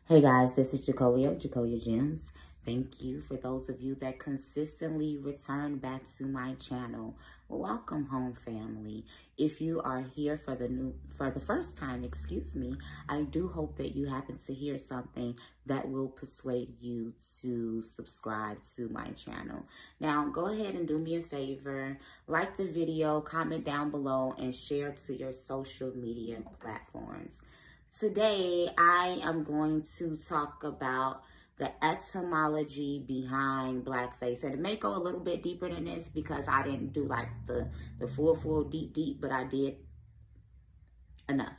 Hey guys, this is Jacolia, Jacolia Gems. Thank you for those of you that consistently return back to my channel. Welcome home, family. If you are here for the first time, I do hope that you happen to hear something that will persuade you to subscribe to my channel. Now, go ahead and do me a favor, like the video, comment down below, and share to your social media platforms. Today, I am going to talk about the etymology behind blackface. And it may go a little bit deeper than this because I didn't do like the full deep, but I did enough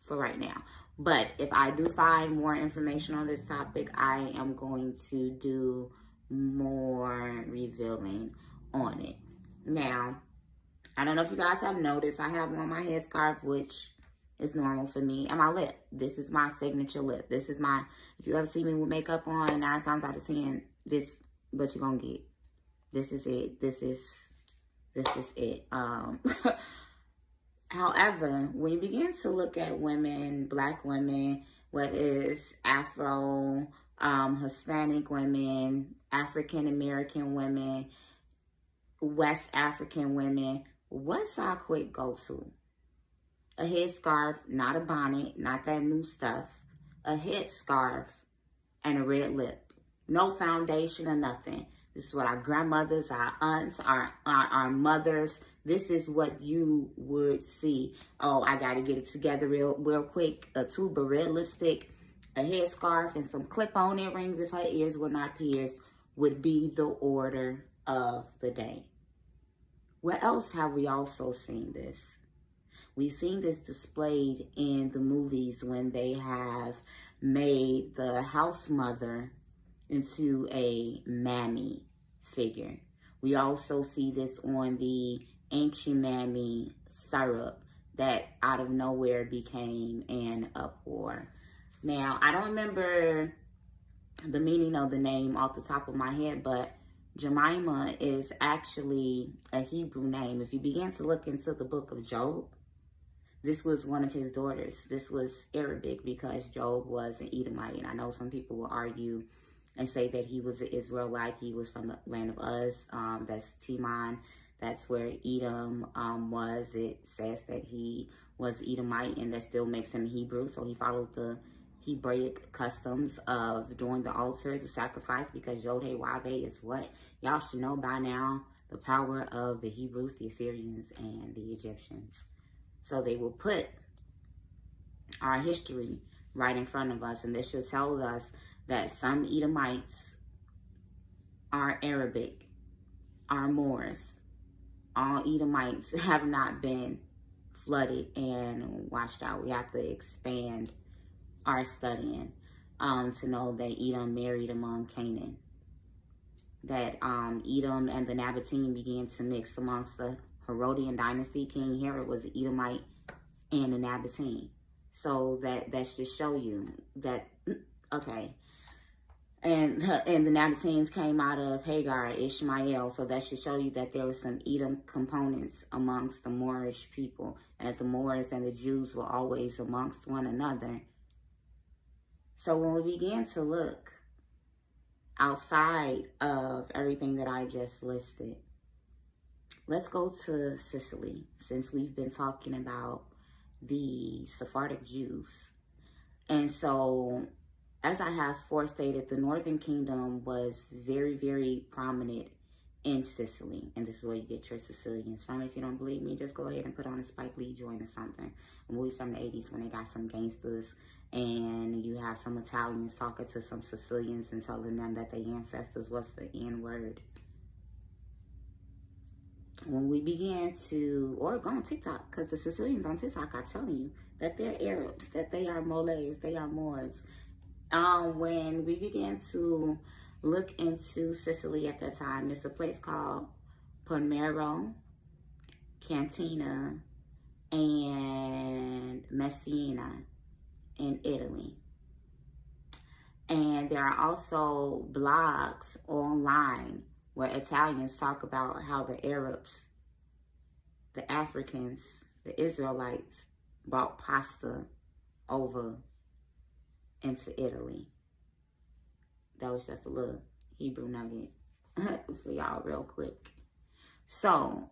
for right now. But if I do find more information on this topic, I am going to do more revealing on it. Now, I don't know if you guys have noticed, I have on my headscarf, which is normal for me, and my lip. This is my signature lip. This is my, if you ever see me with makeup on, 9 times out of 10, this what you're gonna get. This is it. This is it. However, when you begin to look at women, black women, what is Afro, Hispanic women, African American women, West African women, what's our quick go-to? A headscarf, not a bonnet, not that new stuff. A headscarf and a red lip. No foundation or nothing. This is what our grandmothers, our aunts, our mothers, this is what you would see. Oh, I got to get it together real quick. A tube of red lipstick, a headscarf, and some clip-on earrings if her ears were not pierced would be the order of the day. Where else have we also seen this? We've seen this displayed in the movies when they have made the house mother into a mammy figure. We also see this on the Ancient Mammy syrup that out of nowhere became an uproar. Now, I don't remember the meaning of the name off the top of my head, but Jemima is actually a Hebrew name. If you begin to look into the book of Job, this was one of his daughters. This was Arabic because Job was an Edomite. And I know some people will argue and say that he was an Israelite. He was from the land of Uz. That's Teman. That's where Edom was. It says that he was Edomite, and that still makes him Hebrew. So he followed the Hebraic customs of doing the altar, the sacrifice, because Yod-Heh-Wav-Heh is what y'all should know by now, the power of the Hebrews, the Assyrians, and the Egyptians. So they will put our history right in front of us. And this should tell us that some Edomites are Arabic, are Moors. All Edomites have not been flooded and washed out. We have to expand our studying to know that Edom married among Canaan. That Edom and the Nabatean began to mix amongst the Herodian dynasty. King Herod was an Edomite and a Nabatean. So that should show you that, okay. And the Nabateans came out of Hagar, Ishmael. So that should show you that there was some Edom components amongst the Moorish people. And that the Moors and the Jews were always amongst one another. So when we began to look outside of everything that I just listed, let's go to Sicily, since we've been talking about the Sephardic Jews. And so, as I have forestated, the Northern Kingdom was very, very prominent in Sicily. And this is where you get your Sicilians from. If you don't believe me, just go ahead and put on a Spike Lee joint or something. Movies from the 80s when they got some gangsters and you have some Italians talking to some Sicilians and telling them that their ancestors was the N-word. When we began to, or go on TikTok, because the Sicilians on TikTok are telling you that they're Arabs, that they are Moles, they are Moors. When we began to look into Sicily at that time, it's a place called Palermo, Cantina, and Messina in Italy. And there are also blogs online where Italians talk about how the Arabs, the Africans, the Israelites brought pasta over into Italy. That was just a little Hebrew nugget for y'all real quick. So,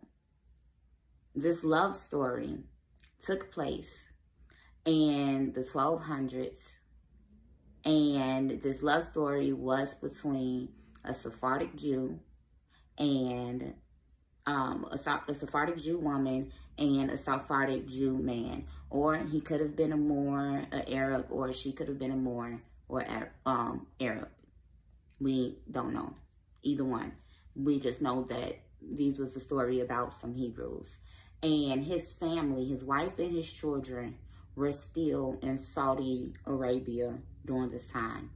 this love story took place in the 1200s. And this love story was between a Sephardic Jew and a Sephardic Jew woman and a Sephardic Jew man. Or he could have been a Moor, an Arab, or she could have been a Moor or Arab. We don't know. Either one. We just know that these was the story about some Hebrews. And his family, his wife and his children, were still in Saudi Arabia during this time.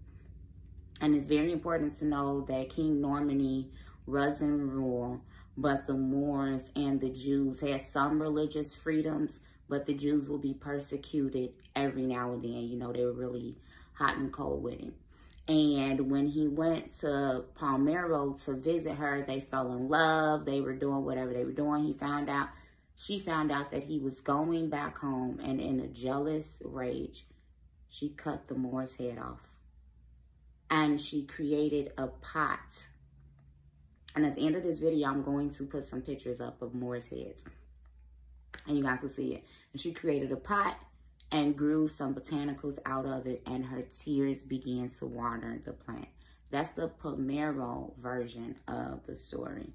And it's very important to know that King Normandy was in rule, but the Moors and the Jews had some religious freedoms, but the Jews will be persecuted every now and then. You know, they were really hot and cold with it. And when he went to Palmyra to visit her, they fell in love. They were doing whatever they were doing. She found out that he was going back home, and in a jealous rage, she cut the Moor's head off. And she created a pot. And at the end of this video, I'm going to put some pictures up of Moor's heads. And you guys will see it. And she created a pot and grew some botanicals out of it, and her tears began to water the plant. That's the Palmyra version of the story.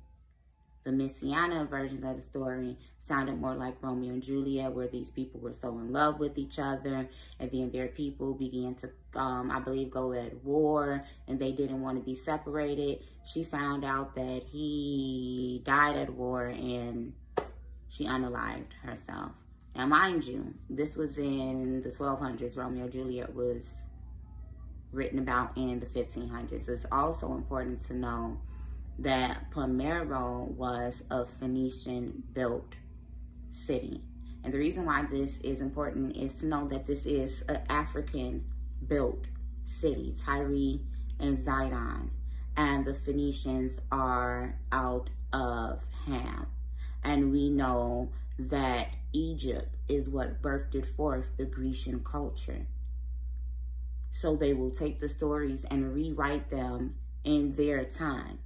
The Messianic versions of the story sounded more like Romeo and Juliet, where these people were so in love with each other, and then their people began to, I believe, go at war, and they didn't want to be separated. She found out that he died at war, and she unalived herself. Now, mind you, this was in the 1200s. Romeo and Juliet was written about in the 1500s. It's also important to know that Palmyra was a Phoenician-built city. And the reason why this is important is to know that this is an African-built city, Tyre and Zidon. And the Phoenicians are out of Ham. And we know that Egypt is what birthed forth the Grecian culture. So they will take the stories and rewrite them in their time,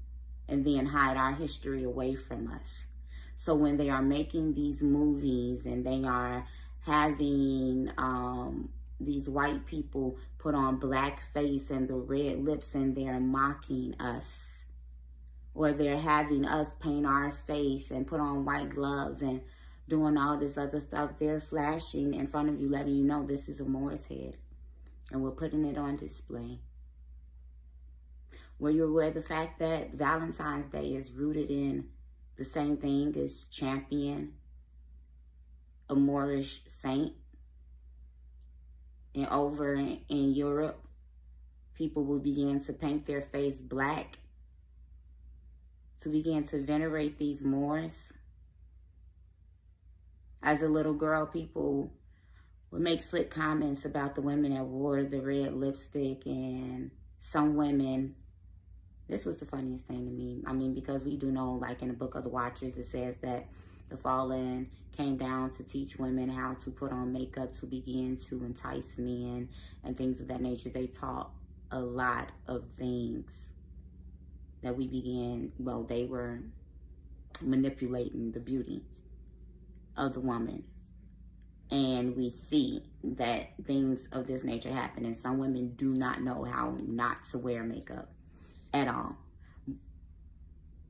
and then hide our history away from us. So when they are making these movies and they are having these white people put on black face and the red lips, and they're mocking us, or they're having us paint our face and put on white gloves and doing all this other stuff, they're flashing in front of you, letting you know this is a Moor's head. And we're putting it on display. Were you aware of the fact that Valentine's Day is rooted in the same thing as Champion, a Moorish saint? And over in Europe, people will begin to paint their face black to begin to venerate these Moors. As a little girl, people would make slick comments about the women that wore the red lipstick, and some women, this was the funniest thing to me. I mean, because we do know, like in the Book of the Watchers, it says that the fallen came down to teach women how to put on makeup to begin to entice men and things of that nature. They taught a lot of things that we began, well, they were manipulating the beauty of the woman. And we see that things of this nature happen, and some women do not know how not to wear makeup at all.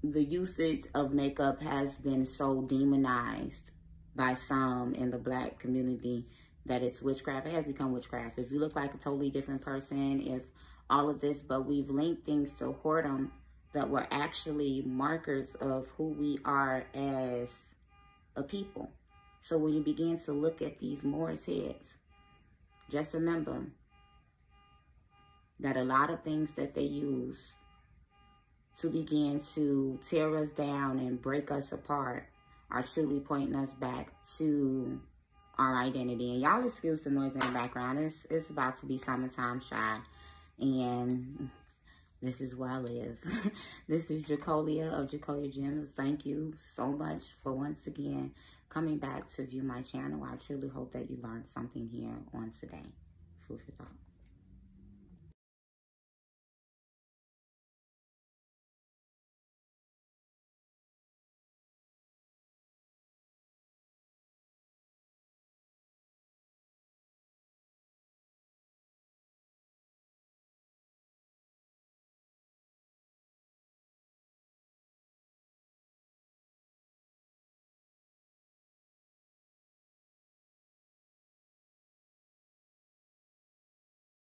The usage of makeup has been so demonized by some in the black community that it's witchcraft. It has become witchcraft. If you look like a totally different person, if all of this, but we've linked things to whoredom that were actually markers of who we are as a people. So when you begin to look at these Moors' heads, just remember that a lot of things that they use to begin to tear us down and break us apart are truly pointing us back to our identity. And y'all excuse the noise in the background. It's about to be summertime shy. And this is where I live. This is Jacolia of Jacolia Gems. Thank you so much for once again coming back to view my channel. I truly hope that you learned something here on today. Food for thought.